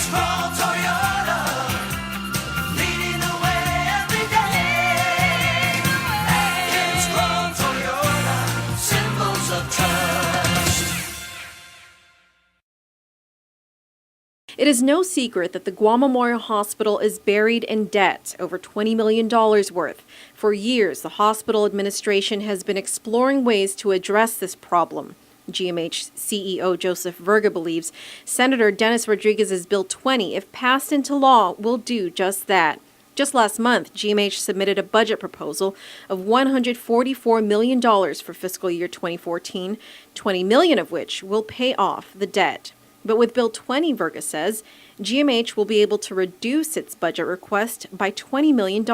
Strong Toyota, leading the way every day. And strong Toyota, symbols of trust. It is no secret that the Guam Memorial Hospital is buried in debt, over $20 million worth. For years, the hospital administration has been exploring ways to address this problem. GMH CEO Joseph Verga believes Senator Dennis Rodriguez's Bill 20, if passed into law, will do just that. Just last month, GMH submitted a budget proposal of $144 million for fiscal year 2014, $20 million of which will pay off the debt. But with Bill 20, Verga says, GMH will be able to reduce its budget request by $20 million.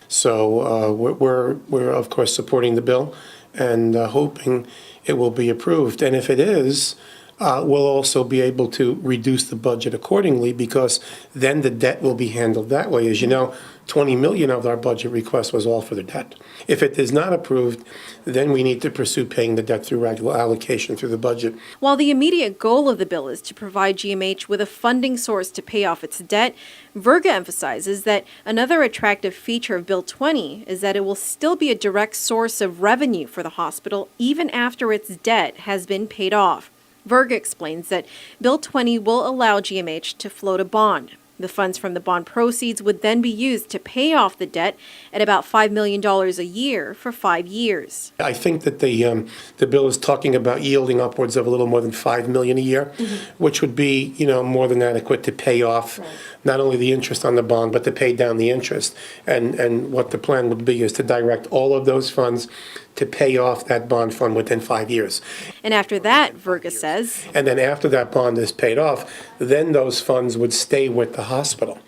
So we're of course supporting the bill and hoping it will be approved. And if it is, we'll also be able to reduce the budget accordingly, because then the debt will be handled that way. As you know, 20 million of our budget request was all for the debt. If it is not approved, then we need to pursue paying the debt through regular allocation through the budget. While the immediate goal of the bill is to provide GMH with a funding source to pay off its debt, Verga emphasizes that another attractive feature of Bill 20 is that it will still be a direct source of revenue for the hospital even after its debt has been paid off. Verga explains that Bill 20 will allow GMH to float a bond. The funds from the bond proceeds would then be used to pay off the debt at about $5 million a year for 5 years. I think that the bill is talking about yielding upwards of a little more than $5 million a year, which would be, more than adequate to pay off not only the interest on the bond, but to pay down the interest. And what the plan would be is to direct all of those funds to pay off that bond fund within 5 years. And after that, Verga says, And then after that bond is paid off, then those funds would stay with the hospital.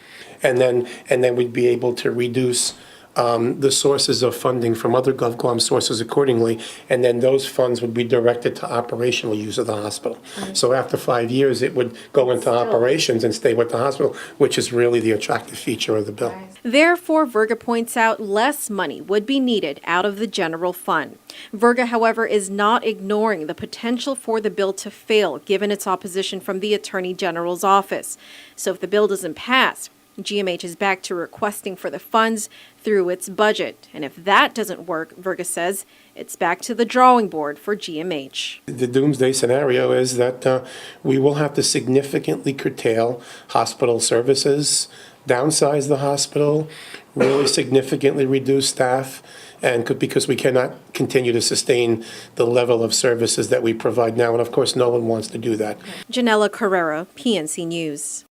And then we'd be able to reduce the sources of funding from other GovGuam sources accordingly, and then those funds would be directed to operational use of the hospital. So after 5 years, it would go into operations and stay with the hospital, which is really the attractive feature of the bill. Therefore, Verga points out less money would be needed out of the general fund. Verga, however, is not ignoring the potential for the bill to fail given its opposition from the Attorney General's office. So if the bill doesn't pass, GMH is back to requesting for the funds through its budget. And if that doesn't work, Verga says, it's back to the drawing board for GMH. The doomsday scenario is that we will have to significantly curtail hospital services, downsize the hospital, really significantly reduce staff, and because we cannot continue to sustain the level of services that we provide now. And of course, no one wants to do that. Janella Carrera, PNC News.